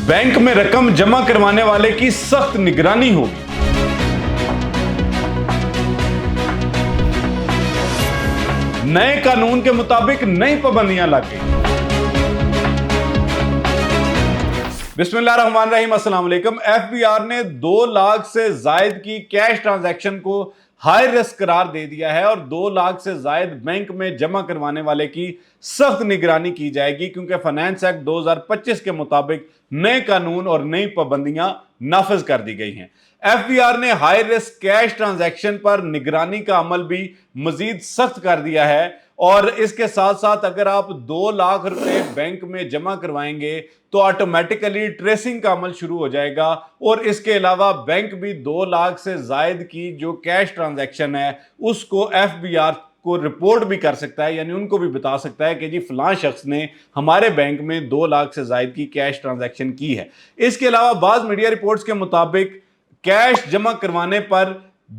Bank में रकम जमा करवाने वाले की सख्त निगरानी होगी। नए कानून के मुताबिक नई पाबंदियां लग गई। बिस्मिल्लाहिर्रहमानिर्रहीम, अस्सलाम वालेकुम। एफबीआर ने 2 लाख से जायद की कैश ट्रांजैक्शन को हाई रिस्क करार दे दिया है और 2 लाख से जायद बैंक में जमा करवाने वाले की सख्त निगरानी की जाएगी, क्योंकि फाइनेंस एक्ट 2025 के मुताबिक नए कानून और नई पाबंदियां नाफिज कर दी गई हैं। एफबीआर ने हाई रिस्क कैश ट्रांजैक्शन पर निगरानी का अमल भी मजीद सख्त कर दिया है और इसके साथ साथ अगर आप 2 लाख रुपए बैंक में जमा करवाएंगे तो ऑटोमेटिकली ट्रेसिंग का अमल शुरू हो जाएगा और इसके अलावा बैंक भी 2 लाख से जायद की जो कैश ट्रांजैक्शन है उसको एफबीआर को रिपोर्ट भी कर सकता है, यानी उनको भी बता सकता है कि जी फलां शख्स ने हमारे बैंक में 2 लाख से जायद की कैश ट्रांजैक्शन की है। इसके अलावा बाज मीडिया रिपोर्ट्स के मुताबिक कैश जमा करवाने पर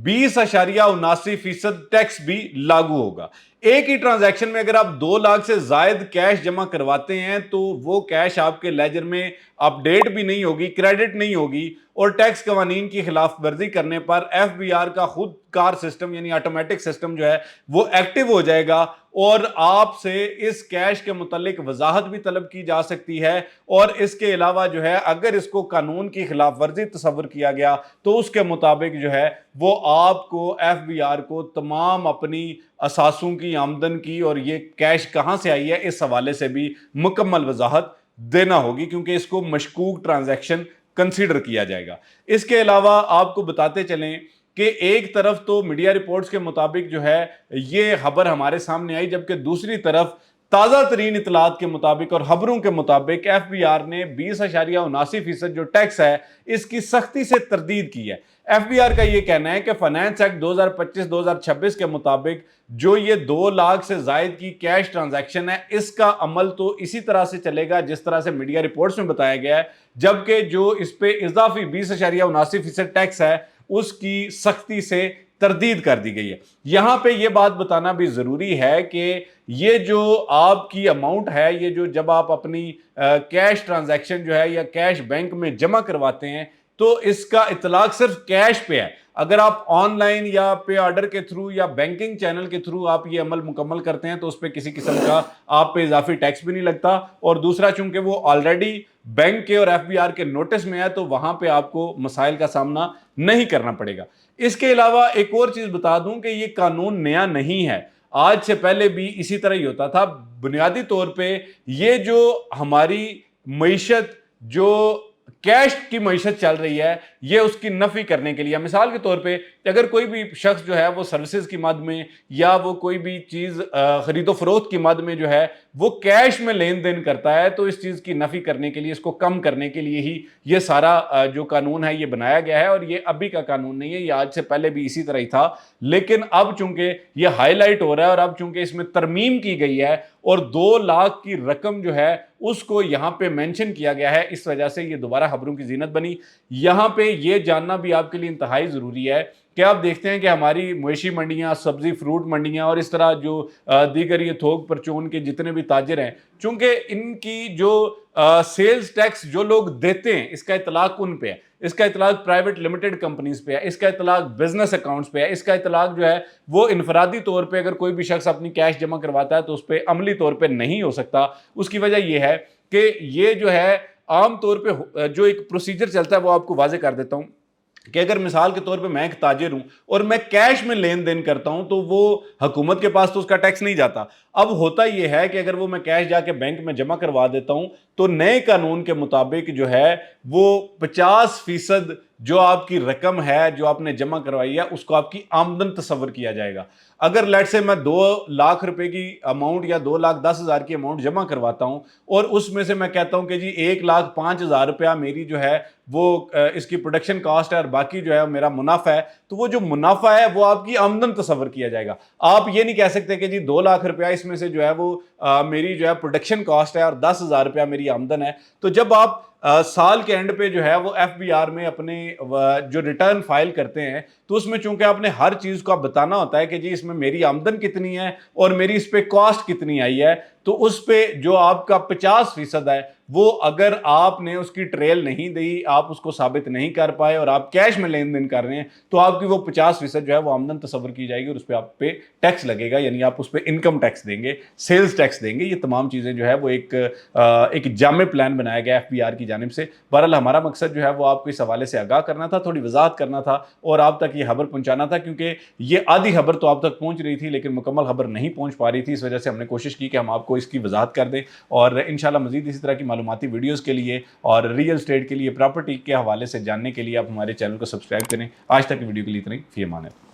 20.79% टैक्स भी लागू होगा। एक ही ट्रांजैक्शन में अगर आप 2 लाख से जायद कैश जमा करवाते हैं तो वो कैश आपके लेजर में अपडेट भी नहीं होगी, क्रेडिट नहीं होगी और टैक्स कवानीन की खिलाफ वर्जी करने पर एफबीआर का खुद कार सिस्टम यानी ऑटोमेटिक सिस्टम जो है वो एक्टिव हो जाएगा और आपसे इस कैश के मुतालिक वजाहत भी तलब की जा सकती है। और इसके अलावा जो है अगर इसको कानून की खिलाफ वर्जी तस्वर किया गया तो उसके मुताबिक जो है वो आपको एफबीआर को तमाम अपनी असासों की आमदन की और ये कैश कहां से आई है इस हवाले से भी मुकम्मल वजाहत देना होगी, क्योंकि इसको मशकूक ट्रांजैक्शन कंसीडर किया जाएगा। इसके अलावा आपको बताते चलें कि एक तरफ तो मीडिया रिपोर्ट्स के मुताबिक जो है ये खबर हमारे सामने आई, जबकि दूसरी तरफ ताज़ा तरीन इतलात के मुताबिक और खबरों के मुताबिक एफबीआर ने 20.79% जो टैक्स है इसकी सख्ती से तरदीद की है। एफबीआर का यह कहना है कि फाइनेंस एक्ट 2025-2026 के मुताबिक जो ये 2 लाख से जायद की कैश ट्रांजैक्शन है इसका अमल तो इसी तरह से चलेगा जिस तरह से मीडिया रिपोर्ट्स में बताया गया है, जबकि जो इस पे इजाफी 20.79% टैक्स है उसकी सख्ती से तरदीद कर दी गई है। यहां पे यह बात बताना भी जरूरी है कि ये जो आपकी अमाउंट है, ये जो जब आप अपनी कैश ट्रांजैक्शन जो है या कैश बैंक में जमा करवाते हैं तो इसका इतलाक सिर्फ कैश पे है। अगर आप ऑनलाइन या पे ऑर्डर के थ्रू या बैंकिंग चैनल के थ्रू आप ये अमल मुकम्मल करते हैं तो उस पर किसी किस्म का आप पे इजाफी टैक्स भी नहीं लगता और दूसरा चूंकि वो ऑलरेडी बैंक के और एफबीआर के नोटिस में है तो वहां पे आपको मसाइल का सामना नहीं करना पड़ेगा। इसके अलावा एक और चीज बता दूं कि ये कानून नया नहीं है, आज से पहले भी इसी तरह ही होता था। बुनियादी तौर पे ये जो हमारी मईशत जो कैश की मईशत चल रही है ये उसकी नफी करने के लिए, मिसाल के तौर पे अगर कोई भी शख्स जो है वो सर्विसेज की मद में या वो कोई भी चीज़ खरीदो फरोख्त की मद में जो है वो कैश में लेन देन करता है तो इस चीज़ की नफी करने के लिए, इसको कम करने के लिए ही ये सारा जो कानून है ये बनाया गया है और ये अभी का कानून नहीं है, ये आज से पहले भी इसी तरह ही था। लेकिन अब चूंकि ये हाईलाइट हो रहा है और अब चूंकि इसमें तरमीम की गई है और 2 लाख की रकम जो है उसको यहां पे मेंशन किया गया है, इस वजह से ये दोबारा खबरों की जीनत बनी। यहां पे ये जानना भी आपके लिए इंतहाई ज़रूरी है कि आप देखते हैं कि हमारी मवेशी मंडियां, सब्जी फ्रूट मंडियां और इस तरह जो दीगर ये थोक परचून के जितने भी ताजिर हैं, चूंकि इनकी जो सेल्स टैक्स जो लोग देते हैं इसका इतलाक उन पे है, इसका इतलाक प्राइवेट लिमिटेड कंपनीज पे है, इसका इतलाक बिजनेस अकाउंट्स पे है, इसका इतलाक जो है वो इनफरादी तौर पे अगर कोई भी शख्स अपनी कैश जमा करवाता है तो उस पर अमली तौर पे नहीं हो सकता। उसकी वजह यह है कि ये जो है आम तौर पे जो एक प्रोसीजर चलता है वो आपको वाजे कर देता हूं कि अगर मिसाल के तौर पे मैं एक ताजिर हूं और मैं कैश में लेन देन करता हूं तो वो हुकूमत के पास तो उसका टैक्स नहीं जाता। अब होता यह है कि अगर वो मैं कैश जाके बैंक में जमा करवा देता हूं तो नए कानून के मुताबिक जो है वो 50% जो आपकी रकम है जो आपने जमा करवाई है उसको आपकी आमदन तस्वर किया जाएगा। अगर लेट से मैं 2 लाख रुपए की अमाउंट या 2,10,000 की अमाउंट जमा करवाता हूं और उसमें से मैं कहता हूं कि जी 1,05,000 रुपया मेरी जो है वो इसकी प्रोडक्शन कॉस्ट है और बाकी जो है मेरा मुनाफा है, तो वो जो मुनाफा है वो आपकी आमदन तस्वर किया जाएगा। आप ये नहीं कह सकते कि जी 2 लाख रुपया इसमें से जो है वो मेरी जो है प्रोडक्शन कॉस्ट है और 10,000 रुपया मेरी आमदन है। तो जब आप साल के एंड पे जो है वो एफबीआर में अपने जो रिटर्न फाइल करते हैं तो उसमें चूंकि आपने हर चीज को आप बताना होता है कि जी इसमें मेरी आमदन कितनी है और मेरी इस पे कॉस्ट कितनी आई है, तो उस पे जो आपका 50% है वो अगर आपने उसकी ट्रेल नहीं दी, आप उसको साबित नहीं कर पाए और आप कैश में लेन देन कर रहे हैं, तो आपकी वो 50% जो है वो आमदन तस्वर की जाएगी और उस पर आप पे टैक्स लगेगा, यानी आप उस पर इनकम टैक्स देंगे, सेल्स टैक्स देंगे। ये तमाम चीज़ें जो है वो एक जामे प्लान बनाया गया एफबीआर की जानिब से। बहरहाल हमारा मकसद जो है वो आपको इस हवाले से आगाह करना था, थोड़ी वजाहत करना था और आप तक ये खबर पहुंचाना था, क्योंकि ये आधी खबर तो आप तक पहुंच रही थी लेकिन मुकम्मल खबर नहीं पहुंच पा रही थी। इस वजह से हमने कोशिश की कि हम आपको इसकी वजाहत कर दें और इंशाल्लाह मजीद इसी तरह की मालूमाती वीडियोज़ के लिए और रियल स्टेट के लिए, प्रॉपर्टी के हवाले से जानने के लिए आप हमारे चैनल को सब्सक्राइब करें। आज तक की वीडियो के लिए इतना ही। फी अमान अल्लाह।